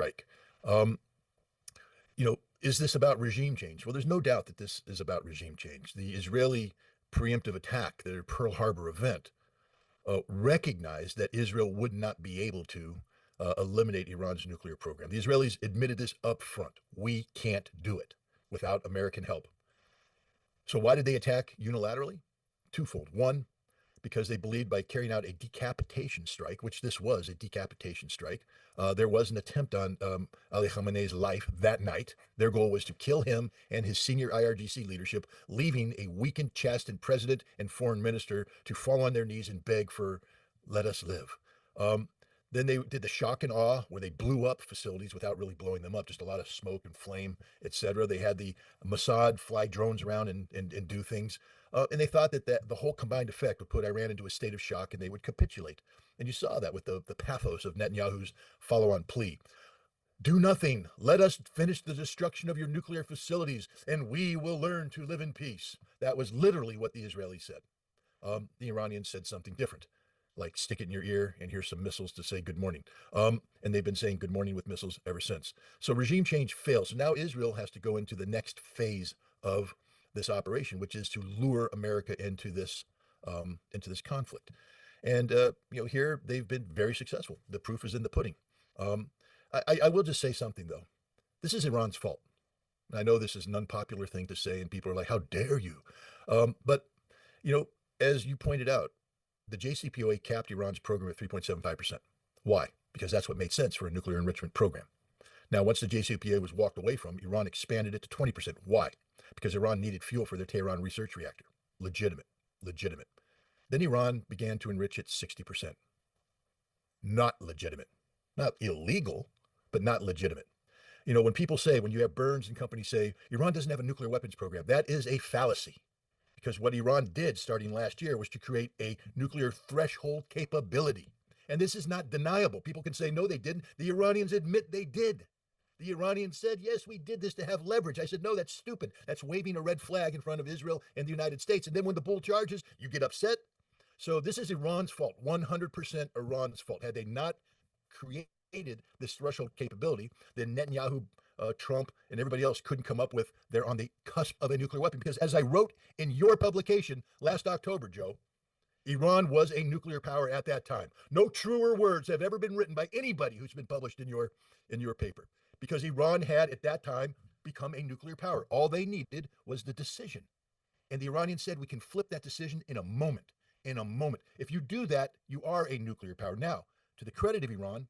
strike. Um, is this about regime change? Well, there's no doubt that this is about regime change. The Israeli preemptive attack, the Pearl Harbor event, recognized that Israel would not be able to eliminate Iran's nuclear program. The Israelis admitted this up front. We can't do it without American help. So why did they attack unilaterally? Twofold. One, because they believed by carrying out a decapitation strike, which this was a decapitation strike, there was an attempt on Ali Khamenei's life that night. Their goal was to kill him and his senior IRGC leadership, leaving a weakened, chastened president and foreign minister to fall on their knees and beg for, let us live. Then they did the shock and awe where they blew up facilities without really blowing them up, just a lot of smoke and flame, etc. They had the Mossad fly drones around and do things. And they thought that the whole combined effect would put Iran into a state of shock and they would capitulate. And you saw that with the pathos of Netanyahu's follow-on plea. Do nothing. Let us finish the destruction of your nuclear facilities and we will learn to live in peace. That was literally what the Israelis said. The Iranians said something different, like stick it in your ear and here's some missiles to say good morning. And they've been saying good morning with missiles ever since. So regime change fails. So now Israel has to go into the next phase of this operation, which is to lure America into this conflict. And here they've been very successful. The proof is in the pudding. I will just say something though. This is Iran's fault. I know this is an unpopular thing to say, and people are like, "How dare you?" But as you pointed out, the JCPOA capped Iran's program at 3.75%. Why? Because that's what made sense for a nuclear enrichment program. Now, once the JCPOA was walked away from, Iran expanded it to 20%. Why? Because Iran needed fuel for their Tehran research reactor. Legitimate. Then Iran began to enrich at 60%. Not legitimate. Not illegal, but not legitimate. When people say, when you have Burns and company say, Iran doesn't have a nuclear weapons program, that is a fallacy. Because what Iran did starting last year was to create a nuclear threshold capability. And this is not deniable. People can say, no, they didn't. The Iranians admit they did. The Iranians said, yes, we did this to have leverage. I said, no, that's stupid. That's waving a red flag in front of Israel and the United States. And then when the bull charges, you get upset. So this is Iran's fault, 100% Iran's fault. Had they not created this threshold capability, then Netanyahu, Trump, and everybody else couldn't come up with, they're on the cusp of a nuclear weapon. Because as I wrote in your publication last October, Joe, Iran was a nuclear power at that time. No truer words have ever been written by anybody who's been published in your paper. Because Iran had at that time become a nuclear power. All they needed was the decision. And the Iranians said, we can flip that decision in a moment. In a moment. If you do that, you are a nuclear power. Now, to the credit of Iran,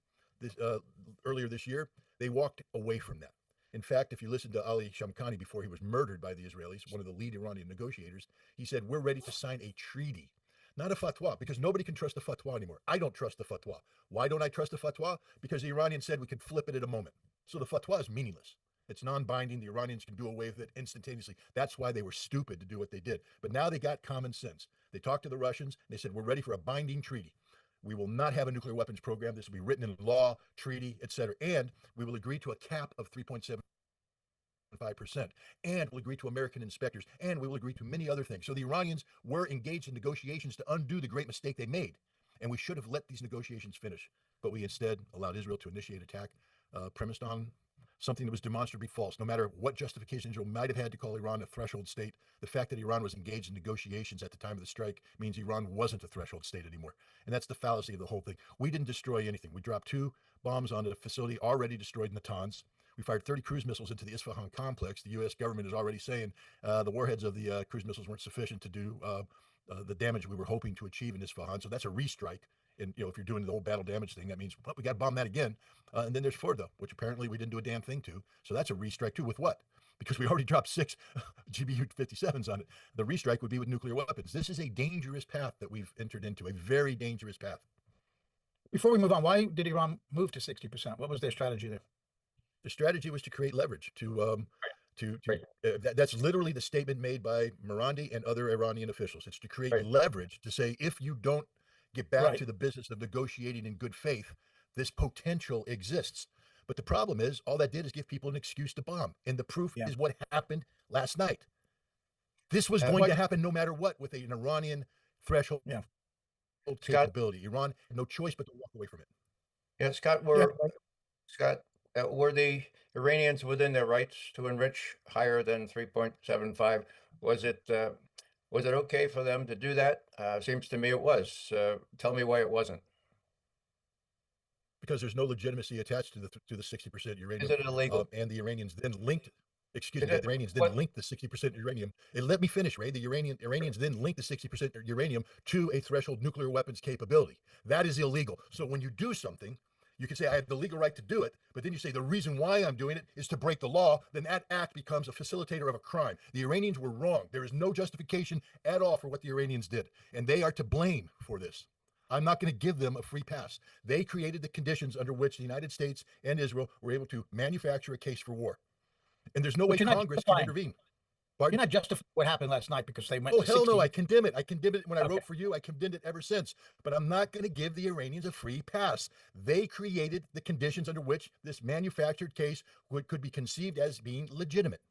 earlier this year, they walked away from that. In fact, if you listen to Ali Shamkhani before he was murdered by the Israelis, one of the lead Iranian negotiators, he said, we're ready to sign a treaty, not a fatwa, because nobody can trust the fatwa anymore. I don't trust the fatwa. Why don't I trust the fatwa? Because the Iranians said we can flip it in a moment. So the fatwa is meaningless. It's non-binding. The Iranians can do away with it instantaneously. That's why they were stupid to do what they did. But now they got common sense. They talked to the Russians. They said, we're ready for a binding treaty. We will not have a nuclear weapons program. This will be written in law, treaty, etc. And we will agree to a cap of 3.75%. And we'll agree to American inspectors. And we will agree to many other things. So the Iranians were engaged in negotiations to undo the great mistake they made. And we should have let these negotiations finish. But we instead allowed Israel to initiate attack premised on something that was demonstrably false. No matter what justification Israel might have had to call Iran a threshold state, the fact that Iran was engaged in negotiations at the time of the strike means Iran wasn't a threshold state anymore. And that's the fallacy of the whole thing. We didn't destroy anything. We dropped 2 bombs on a facility already destroyed in Natanz. We fired 30 cruise missiles into the Isfahan complex. The U.S. government is already saying the warheads of the cruise missiles weren't sufficient to do the damage we were hoping to achieve in Isfahan. So that's a restrike. And if you're doing the whole battle damage thing, that means we got to bomb that again. And then there's Fordo, which apparently we didn't do a damn thing to. So that's a restrike too. With what? Because we already dropped 6 GBU-57s on it. The restrike would be with nuclear weapons. This is a dangerous path that we've entered into, a very dangerous path. Before we move on, why did Iran move to 60%? What was their strategy there? The strategy was to create leverage. That's literally the statement made by Marandi and other Iranian officials. It's to create leverage to say, if you don't get back to the business of negotiating in good faith, this potential exists. But the problem is, all that did is give people an excuse to bomb. And the proof is what happened last night. This was going to happen no matter what with an Iranian threshold capability. Iran had no choice but to walk away from it. Yeah, Scott, Scott, were the Iranians within their rights to enrich higher than 3.75? Was it okay for them to do that? Seems to me it was. Tell me why it wasn't. Because there's no legitimacy attached to the 60% uranium. Is it illegal? And the Iranians then linked. Excuse me. Is it- The Iranians what- then linked the 60% uranium. And let me finish, Ray. The Iranians then linked the 60% uranium to a threshold nuclear weapons capability. That is illegal. So when you do something, you can say, I have the legal right to do it, but then you say the reason why I'm doing it is to break the law, then that act becomes a facilitator of a crime. The Iranians were wrong. There is no justification at all for what the Iranians did, and they are to blame for this. I'm not going to give them a free pass. They created the conditions under which the United States and Israel were able to manufacture a case for war. And there's no way Congress can intervene. You're not justifying what happened last night because they went. Oh, hell no, I condemn it. I condemned it when I wrote for you. I condemned it ever since. But I'm not going to give the Iranians a free pass. They created the conditions under which this manufactured case could be conceived as being legitimate.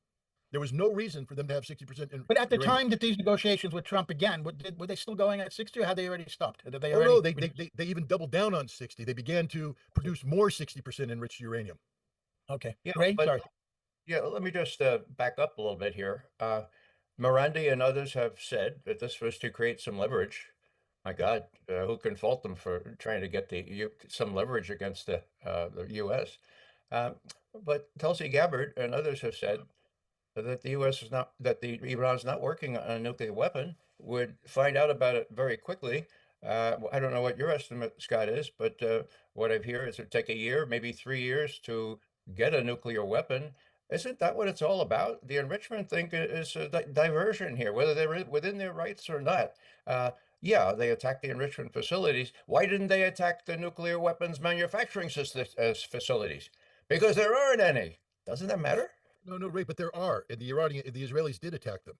There was no reason for them to have 60%. But at the time that these negotiations with Trump began, were they still going at 60, or had they already stopped? Did they no, they even doubled down on 60. They began to produce more 60% enriched uranium. Okay. Yeah, Ray, sorry. Yeah, let me just back up a little bit here. Miranda and others have said that this was to create some leverage. My God, who can fault them for trying to get some leverage against the U.S.? But Tulsi Gabbard and others have said that the U.S. is not, that Iran is not working on a nuclear weapon, would find out about it very quickly. I don't know what your estimate, Scott, is, but what I've heard is it would take a year, maybe 3 years to get a nuclear weapon. Isn't that what it's all about? The enrichment thing is a diversion here, whether they're within their rights or not. Yeah, they attacked the enrichment facilities. Why didn't they attack the nuclear weapons manufacturing facilities? Because there aren't any. Doesn't that matter? No, Ray, but there are, and the Israelis did attack them.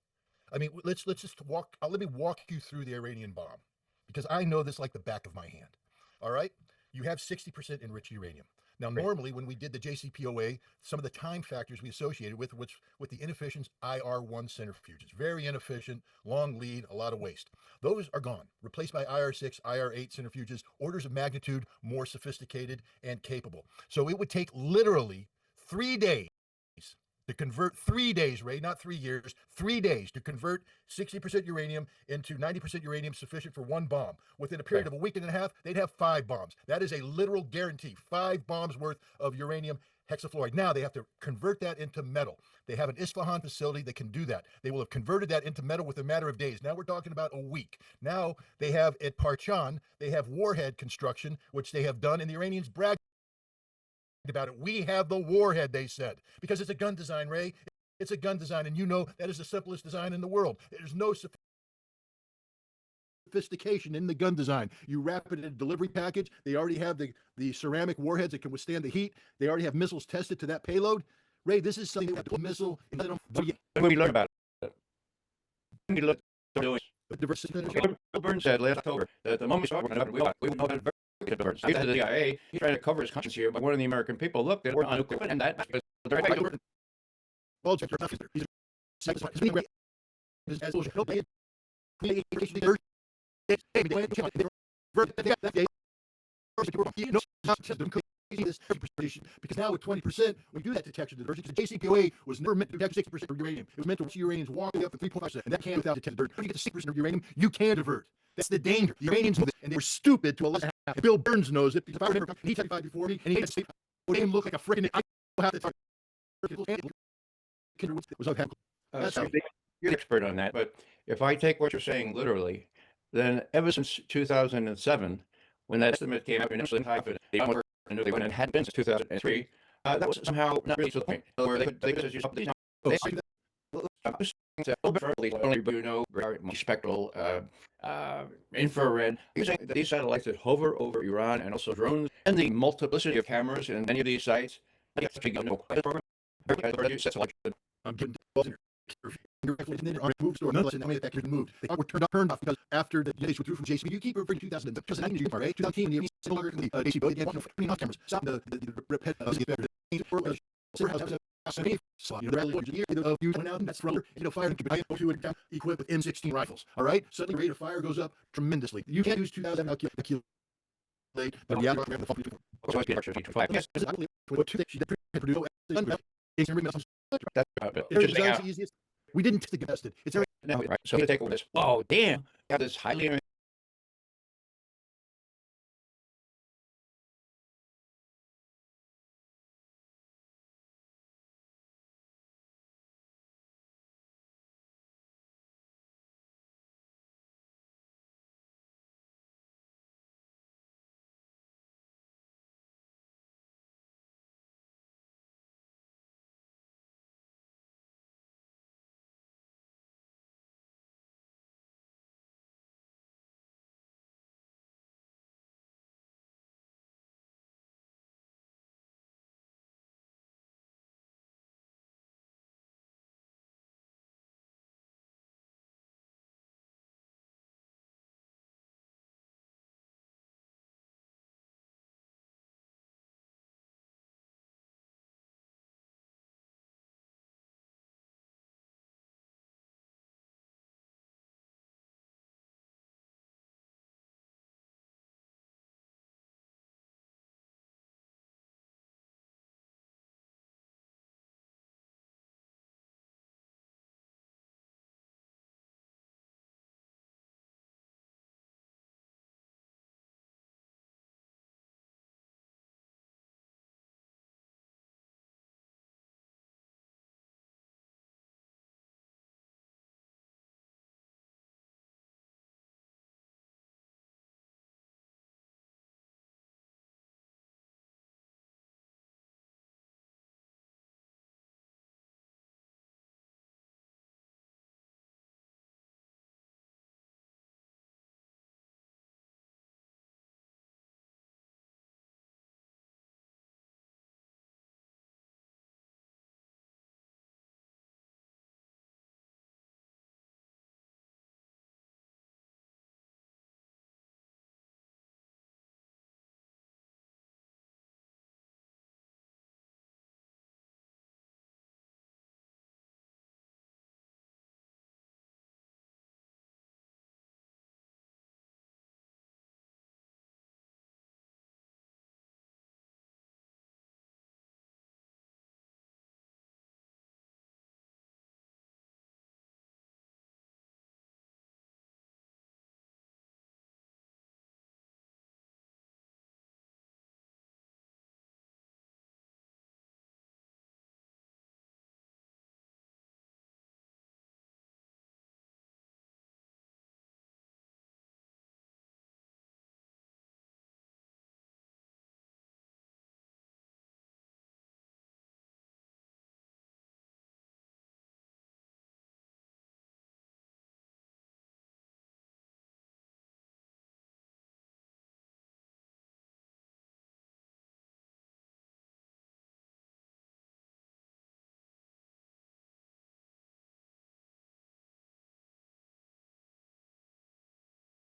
I mean, let's just walk. Let me walk you through the Iranian bomb, because I know this like the back of my hand. All right, you have 60% enriched uranium. Now, normally when we did the JCPOA, some of the time factors we associated with the inefficient IR1 centrifuges, very inefficient, long lead, a lot of waste. Those are gone, replaced by IR6, IR8 centrifuges, orders of magnitude more sophisticated and capable. So it would take literally 3 days to convert 3 days, Ray, not 3 years, 3 days to convert 60% uranium into 90% uranium sufficient for one bomb. Within a period of a week and a half, they'd have 5 bombs. That is a literal guarantee, 5 bombs worth of uranium hexafluoride. Now they have to convert that into metal. They have an Isfahan facility that can do that. They will have converted that into metal within a matter of days. Now we're talking about a week. Now they have at Parchan, they have warhead construction, which they have done, and the Iranians brag about it. We have the warhead, they said, because it's a gun design, Ray. It's a gun design, and you know that is the simplest design in the world. There's no sophistication in the gun design. You wrap it in a delivery package. They already have the ceramic warheads that can withstand the heat. They already have missiles tested to that payload. Ray, this is something that a missile. When we learn about it, when we look at doing Burns said last October that the moment we start working on it, we will know that very diverse. He's the CIA. He's trying to cover his conscience here by warning the American people. Look, we're on nuclear, and that's because they're because now with 20%, we do that detection diversity. The JCPOA was never meant to detect 60% of uranium. It was meant to watch uranians walking up to 3.5%, and that can without detecting diversity. When you get to 6% of uranium, you can divert. That's the danger. The Iranians know this, and they were stupid to a lesson. Bill Burns knows it, because if I remember, he testified before me, and he made it look like a freaking. I don't have to talk. You're an expert on that, but if I take what you're saying literally, then ever since 2007, when that estimate came out, initially and had been since 2003, that was somehow not really to the point where they could use these. Only, but you know, spectral, infrared, using these satellites that hover over Iran and also drones and the multiplicity of cameras in many of these sites. I'm getting moved or nonetheless, and that can moved. They were turned off because after the United States withdrew from JCPOA, you keep referring to 2000, because in 2010, the JCPOA again, 20 cameras, stop the fire equipped with M16 rifles. All right, suddenly the rate of fire goes up tremendously. You can't use 2000 calculate, but what two things she did Purdue it's Interesting how- the easiest. We didn't test the tested. It's very Now, right. So the takeaway is, oh, damn, you have this highly